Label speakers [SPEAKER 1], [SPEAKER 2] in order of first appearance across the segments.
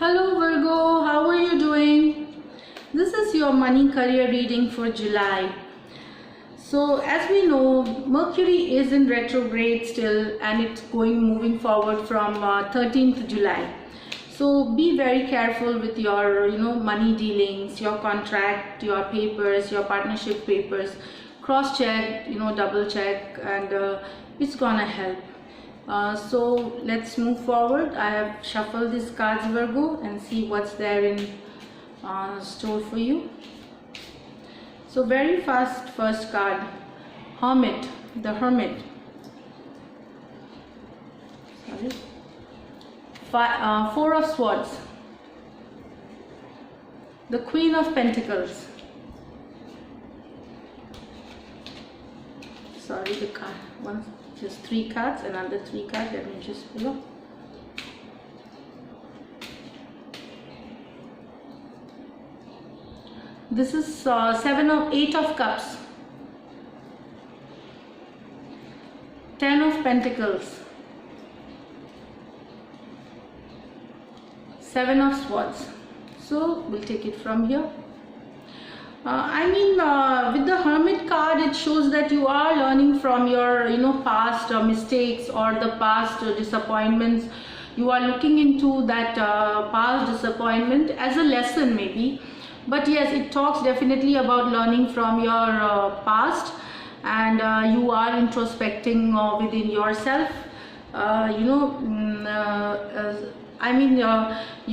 [SPEAKER 1] Hello Virgo, how are you doing? This is your money career reading for July. So as we know, Mercury is in retrograde still and it's moving forward from 13th July. So be very careful with your money dealings, your contract, your papers, your partnership papers. Cross check, double check, and it's gonna help. So let's move forward. I have shuffled these cards, Virgo, and see what's there in store for you. So very first card, Hermit, the Hermit. Sorry. Four of Swords, the Queen of Pentacles. Sorry, the card one. Just three cards, another three cards. Let me just pull up. This is Eight of Cups, 10 of Pentacles, 7 of Swords. So we'll take it from here. With the Hermit card, it shows that you are learning from your past mistakes or the past disappointments. You are looking into that past disappointment as a lesson maybe, but yes, it talks definitely about learning from your past, and you are introspecting within yourself.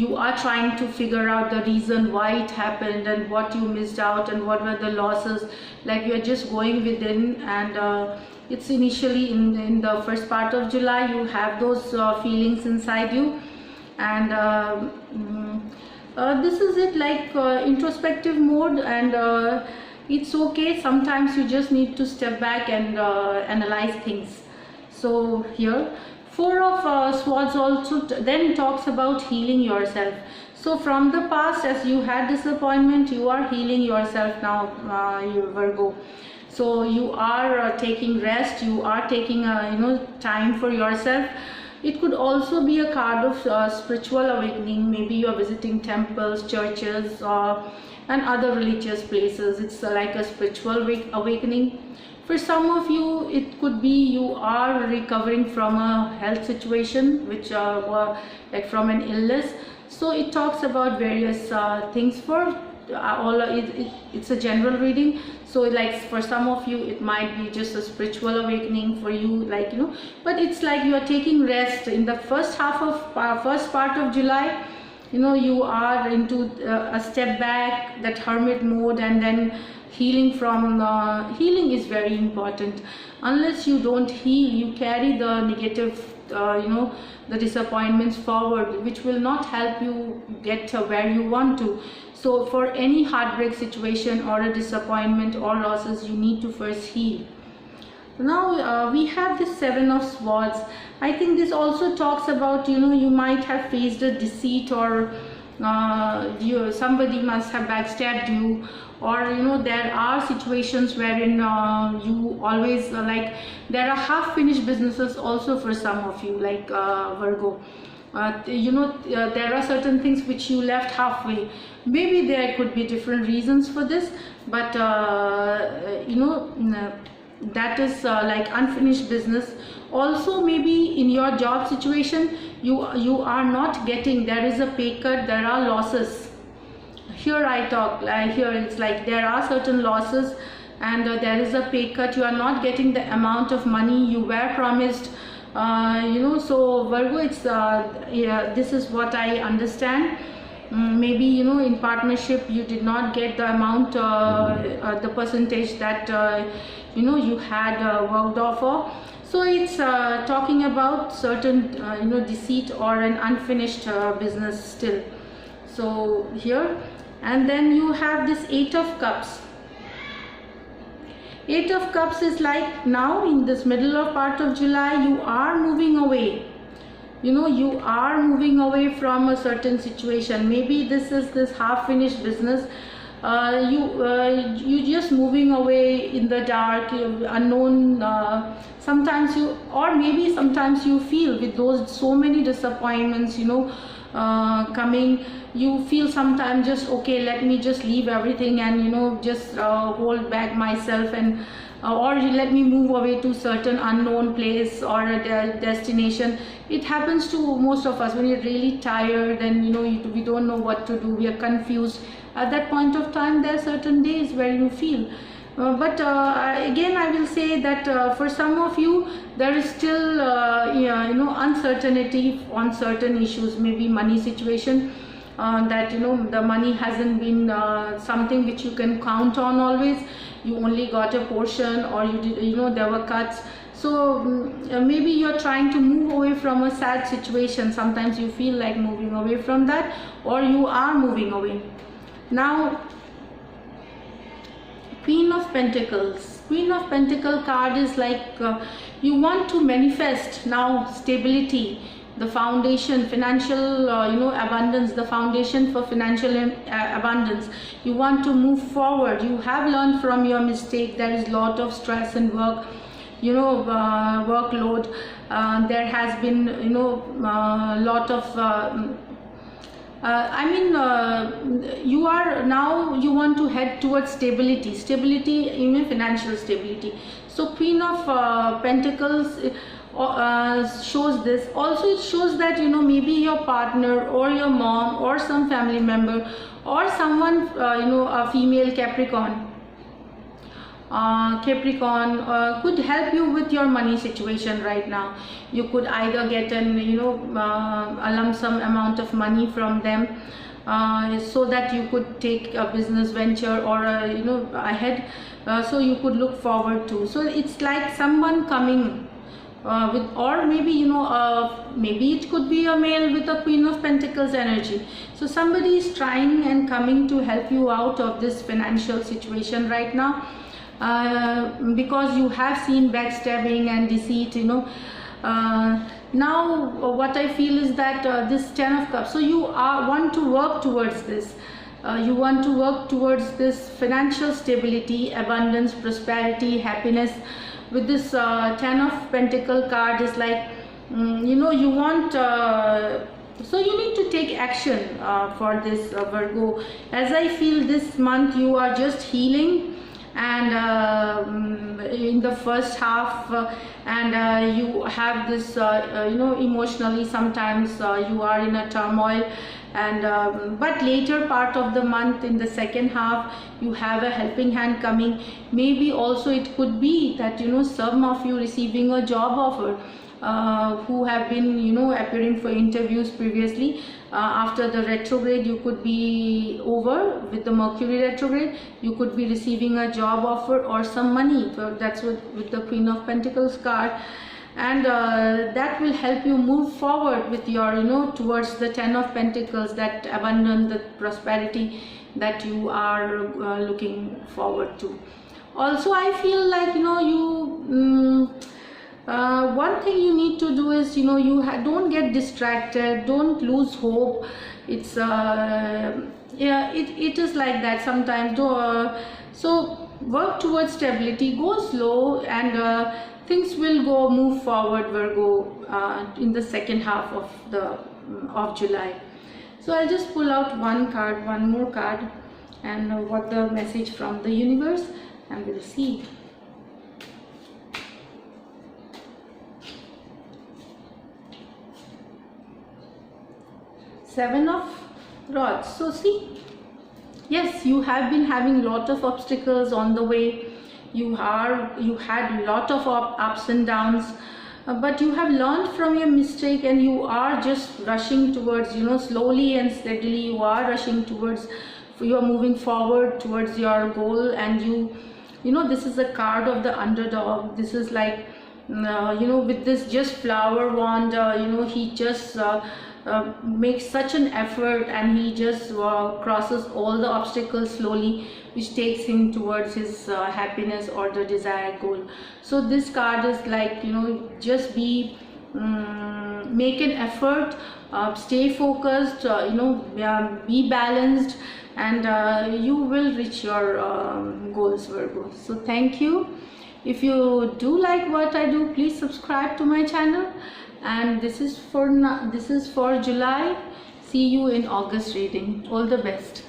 [SPEAKER 1] You are trying to figure out the reason why it happened and what you missed out and what were the losses. Like you are just going within, and it's initially in the first part of July. You have those feelings inside you, and this is it, like introspective mode, and it's okay. Sometimes you just need to step back and analyze things. So here, Four of Swords also then talks about healing yourself. So from the past, as you had disappointment, you are healing yourself now, Virgo. So you are taking rest, you are taking time for yourself. It could also be a card of spiritual awakening. Maybe you are visiting temples, churches, and other religious places. It's like a spiritual awakening. For some of you, it could be you are recovering from a health situation, which like from an illness. So it talks about various things. For it's a general reading. So like for some of you, it might be just a spiritual awakening. For you, like but it's like you are taking rest in the first half of first part of July. You are into a step back, that hermit mode, and then healing from healing is very important. Unless you don't heal, you carry the negative the disappointments forward, which will not help you get where you want to. So for any heartbreak situation or a disappointment or losses, you need to first heal. Now we have this Seven of Swords. I think this also talks about you might have faced a deceit, or somebody must have backstabbed you, or there are situations wherein you always there are half-finished businesses also for some of you, like Virgo. There are certain things which you left halfway. Maybe there could be different reasons for this, but that is like unfinished business. Also maybe in your job situation, you are not getting, there is a pay cut, there are losses. Here I talk, here it's like there are certain losses, and there is a pay cut. You are not getting the amount of money you were promised. So Virgo, it's this is what I understand. Maybe in partnership you did not get the amount, the percentage that you had worked off for. So it's talking about certain deceit or an unfinished business still. So here, and then you have this Eight of Cups. Eight of Cups is like now in this middle of part of July, you are moving away. You are moving away from a certain situation. Maybe this is this half-finished business. You just moving away in the dark, unknown. Sometimes you, or maybe sometimes you feel with those so many disappointments, coming. You feel sometimes just okay, let me just leave everything and just hold back myself, and or let me move away to certain unknown place or a destination. It happens to most of us when you're really tired and we don't know what to do, we are confused. At that point of time, there are certain days where you feel but again I will say that for some of you there is still uncertainty on certain issues, maybe money situation, that the money hasn't been something which you can count on always. You only got a portion, or you did, there were cuts. So maybe you're trying to move away from a sad situation. Sometimes you feel like moving away from that, or you are moving away. Now, Queen of Pentacles. Queen of Pentacle card is like you want to manifest now stability, the foundation, financial abundance, the foundation for financial abundance. You want to move forward. You have learned from your mistake. There is a lot of stress and work, workload. There has been lot of you are now, you want to head towards stability, even financial stability. So Queen of Pentacles shows this. Also it shows that maybe your partner or your mom or some family member or someone a female Capricorn could help you with your money situation right now. You could either get an a lump sum amount of money from them, so that you could take a business venture or ahead, so you could look forward to. So it's like someone coming with, or maybe maybe it could be a male with a Queen of Pentacles energy. So somebody is trying and coming to help you out of this financial situation right now, because you have seen backstabbing and deceit. Now what I feel is that this Ten of Cups, so you want to work towards this. You want to work towards this financial stability, abundance, prosperity, happiness. With this Ten of Pentacle card is like you want, so you need to take action for this Virgo. As I feel this month you are just healing, and in the first half, and you have this emotionally sometimes you are in a turmoil, and but later part of the month, in the second half, you have a helping hand coming. Maybe also it could be that some of you receiving a job offer, who have been appearing for interviews previously. After the retrograde, you could be over with the Mercury retrograde, you could be receiving a job offer or some money. So that's with the Queen of Pentacles card, and that will help you move forward with your towards the Ten of Pentacles, that abundance, the prosperity that you are looking forward to. Also I feel like one thing you need to do is don't get distracted, don't lose hope. It's yeah, it is like that sometimes. So work towards stability, go slow, and things will move forward, Virgo, in the second half of July. So I'll just pull out one more card, and what the message from the universe, and we'll see. Seven of Rods. So see, yes, you have been having lot of obstacles on the way. You had lot of ups and downs, but you have learned from your mistake, and you are just rushing towards, slowly and steadily you are rushing towards, you are moving forward towards your goal. And this is a card of the underdog. This is like with this just flower wand, he just makes such an effort, and he just crosses all the obstacles slowly, which takes him towards his happiness or the desired goal. So this card is like, just be make an effort, stay focused, be balanced, and you will reach your goals, Virgo. So thank you. If you do like what I do, please subscribe to my channel. And this is for July. See you in August reading. All the best.